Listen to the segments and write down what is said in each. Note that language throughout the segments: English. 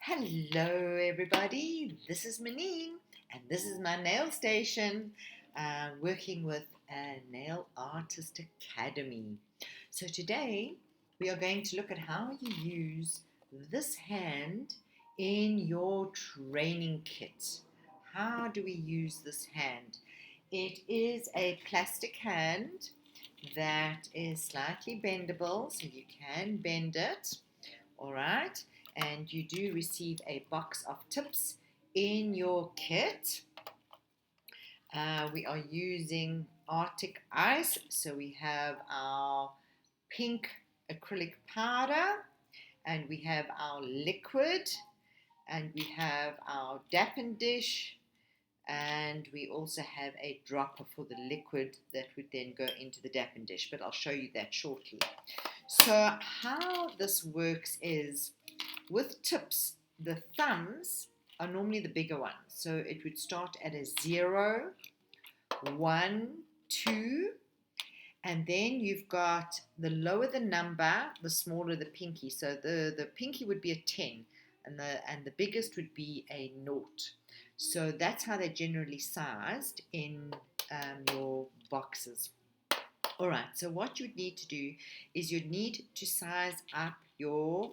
Hello everybody, this is Manine and this is my nail station working with a Nail Artist Academy. So today we are going to look at how you use this hand in your training kit. How do we use this hand? It is a plastic hand that is slightly bendable, so you can bend it. All right, and you do receive a box of tips in your kit. We are using Arctic ice, so we have our pink acrylic powder, and we have our liquid, and we have our dappen dish, and we also have a dropper for the liquid that would then go into the dappen dish, but I'll show you that shortly. So how this works is with tips, the thumbs are normally the bigger ones. So it would start at a 0, 1, 2, and then you've got the lower the number, the smaller the pinky. So the pinky would be a 10, and the biggest would be a 0. So that's how they're generally sized in your boxes. All right, so what you'd need to do is you'd need to size up your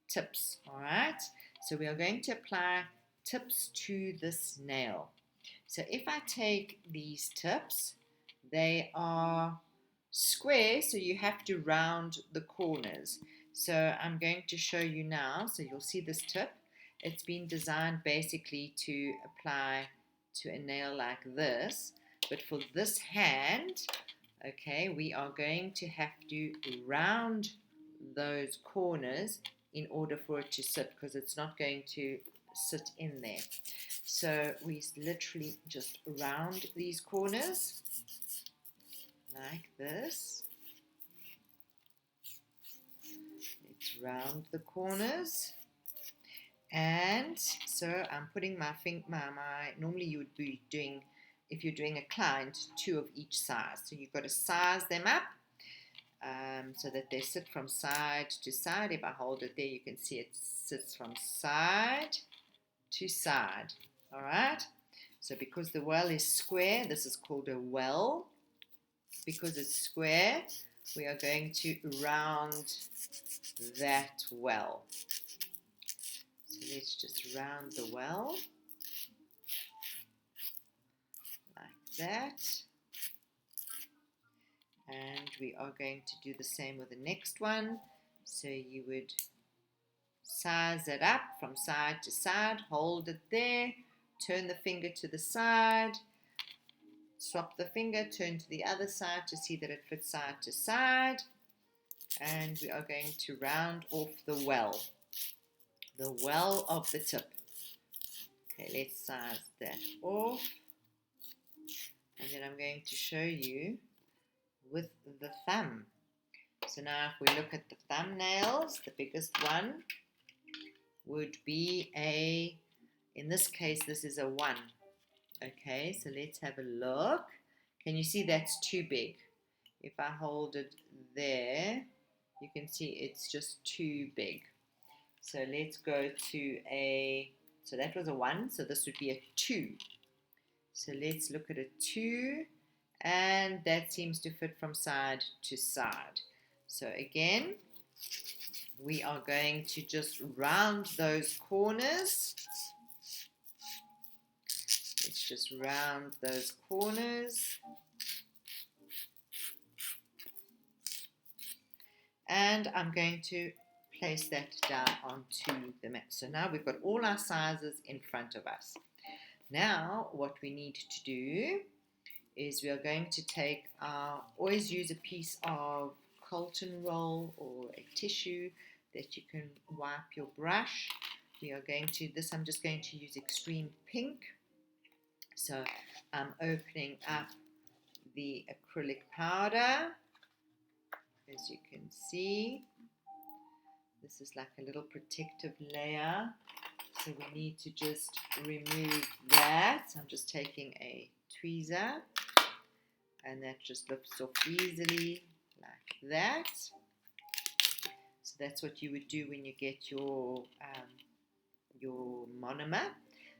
tips. All right, so we are going to apply tips to this nail. So if I take these tips, they are square, so you have to round the corners. So I'm going to show you now. So you'll see this tip. It's been designed basically to apply to a nail like this, but for this hand, okay, we are going to have to round those corners in order for it to sit, because it's not going to sit in there. So we literally just round these corners like this. Let's round the corners. And so I'm putting my normally you would be doing, if you're doing a client, 2 of each size. So you've got to size them up so that they sit from side to side. If I hold it there, you can see it sits from side to side. All right. So because the well is square, this is called a well. Because it's square, we are going to round that well. So let's just round the well like that. And we are going to do the same with the next one. So you would size it up from side to side, hold it there, turn the finger to the side, swap the finger, turn to the other side to see that it fits side to side, and we are going to round off the well of the tip. Okay, let's size that off, and then I'm going to show you with the thumb. So now if we look at the thumbnails, the biggest one would be in this case, this is a 1. Okay, so let's have a look. Can you see that's too big? If I hold it there, you can see it's just too big. So let's go to so that was a 1, so this would be a 2. So let's look at a 2, and that seems to fit from side to side. So again, we are going to just round those corners. Let's just round those corners. And I'm going to place that down onto the mat. So now we've got all our sizes in front of us. Now what we need to do is we are going to take always use a piece of cotton roll or a tissue that you can wipe your brush. We are going to, I'm just going to use extreme pink. So I'm opening up the acrylic powder. As you can see, this is like a little protective layer. So we need to just remove that. I'm just taking a tweezer, and that just lifts off easily like that. So that's what you would do when you get your monomer.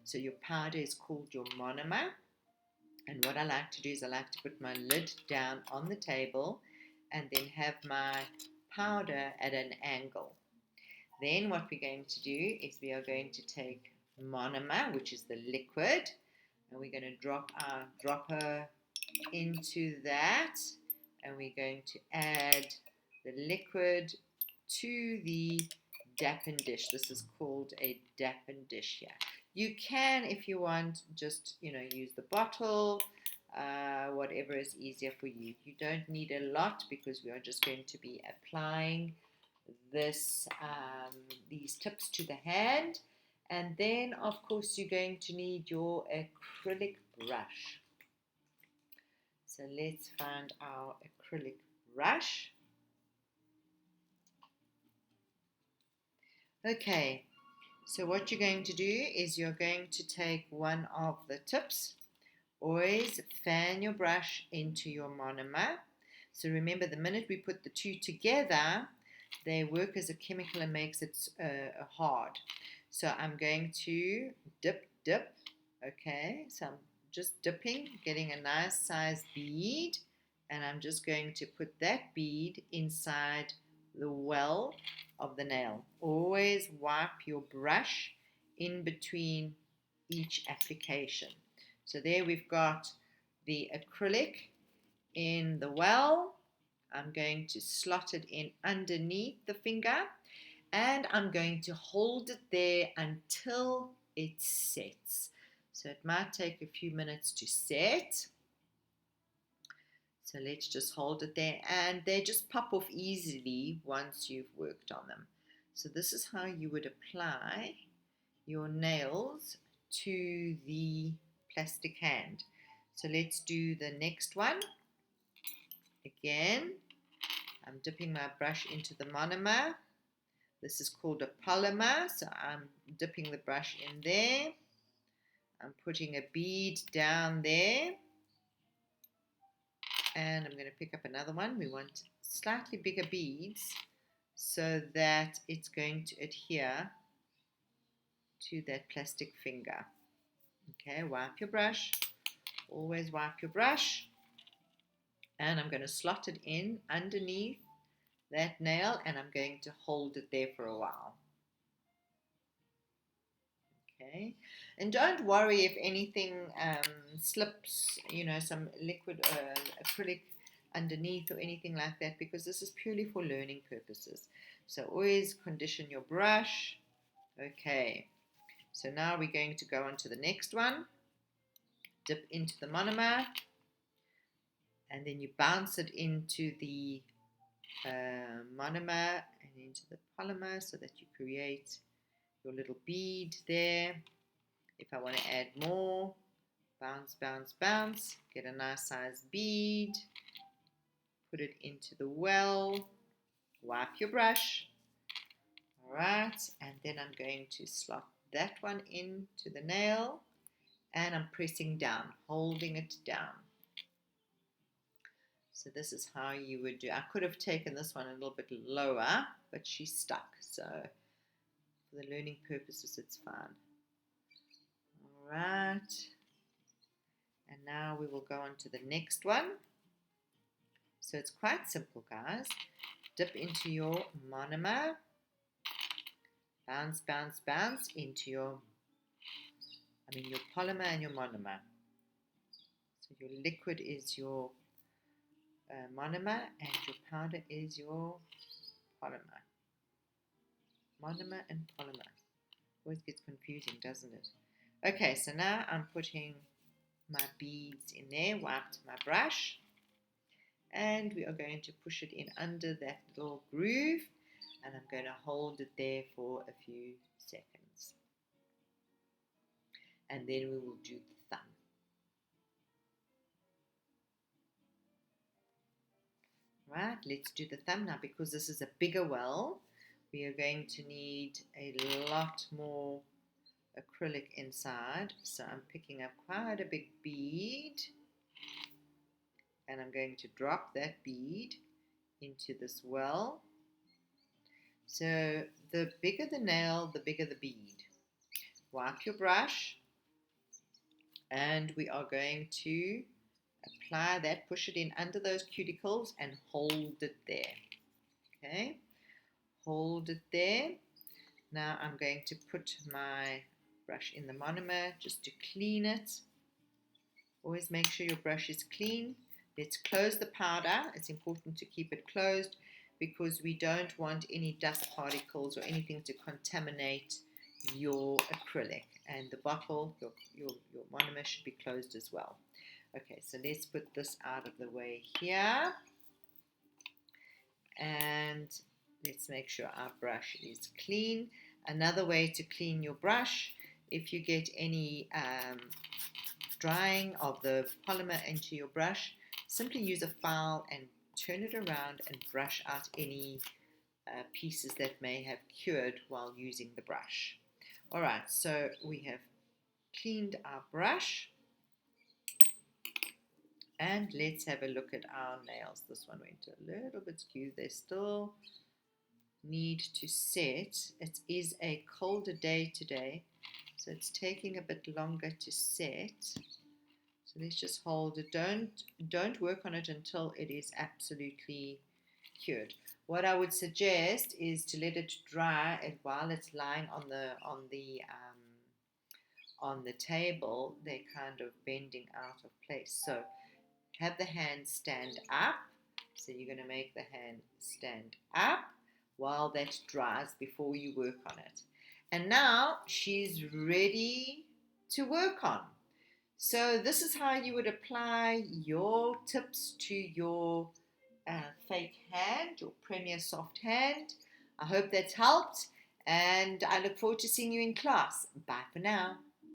So your powder is called your monomer. And what I like to do is I like to put my lid down on the table and then have my powder at an angle. Then what we're going to do is we are going to take monomer, which is the liquid, and we're going to drop our dropper into that, and we're going to add the liquid to the dappen dish. This is called a dappen dish here. You can, if you want, just use the bottle, whatever is easier for you. You don't need a lot because we are just going to be applying these tips to the hand. And then, of course, you're going to need your acrylic brush. So let's find our acrylic brush. Okay, so what you're going to do is you're going to take one of the tips. Always fan your brush into your monomer. So remember, the minute we put the two together, they work as a chemical and makes it hard. So I'm going to dip. Okay, so I'm just dipping, getting a nice size bead, and I'm just going to put that bead inside the well of the nail. Always wipe your brush in between each application. So there we've got the acrylic in the well. I'm going to slot it in underneath the finger, and I'm going to hold it there until it sets. So it might take a few minutes to set. So let's just hold it there, and they just pop off easily once you've worked on them. So this is how you would apply your nails to the plastic hand. So let's do the next one. Again, I'm dipping my brush into the monomer. This is called a polymer, so I'm dipping the brush in there. I'm putting a bead down there, and I'm going to pick up another one. We want slightly bigger beads so that it's going to adhere to that plastic finger. Okay, wipe your brush. Always wipe your brush. And I'm going to slot it in underneath that nail, and I'm going to hold it there for a while. Okay, and don't worry if anything slips, some liquid acrylic underneath or anything like that, because this is purely for learning purposes. So always condition your brush. Okay, so now we're going to go on to the next one. Dip into the monomer, and then you bounce it into the monomer and into the polymer so that you create your little bead there. If I want to add more, bounce, get a nice size bead, put it into the well, wipe your brush. Alright, and then I'm going to slot that one into the nail, and I'm pressing down, holding it down. So this is how you would do. I could have taken this one a little bit lower, but she's stuck. So for the learning purposes, it's fine. All right. And now we will go on to the next one. So it's quite simple, guys. Dip into your monomer. Bounce into your polymer and your monomer. So your liquid is your monomer, and your powder is your polymer. Monomer and polymer. Always gets confusing, doesn't it? Okay, so now I'm putting my beads in there, wiped my brush, and we are going to push it in under that little groove, and I'm going to hold it there for a few seconds. And then we will do the thumb. Right, let's do the thumb now. Because this is a bigger well, we are going to need a lot more acrylic inside. So I'm picking up quite a big bead, and I'm going to drop that bead into this well. So the bigger the nail, the bigger the bead. wipe your brush, and we are going to apply that, push it in under those cuticles and hold it there. Okay, hold it there. Now I'm going to put my brush in the monomer just to clean it. Always make sure your brush is clean. Let's close the powder. It's important to keep it closed because we don't want any dust particles or anything to contaminate your acrylic. And the bottle, your monomer should be closed as well. Okay, so let's put this out of the way here. And let's make sure our brush is clean. Another way to clean your brush, if you get any drying of the polymer into your brush, simply use a file and turn it around and brush out any pieces that may have cured while using the brush. Alright, so we have cleaned our brush, and let's have a look at our nails. This one went a little bit skewed. They still need to set. It is a colder day today, so it's taking a bit longer to set. So let's just hold it. Don't work on it until it is absolutely cured. What I would suggest is to let it dry, and while it's lying on the table, they're kind of bending out of place. So have the hand stand up. So you're going to make the hand stand up while that dries before you work on it. And now she's ready to work on. So this is how you would apply your tips to your fake hand, your Premier Soft hand. I hope that's helped, and I look forward to seeing you in class. Bye for now.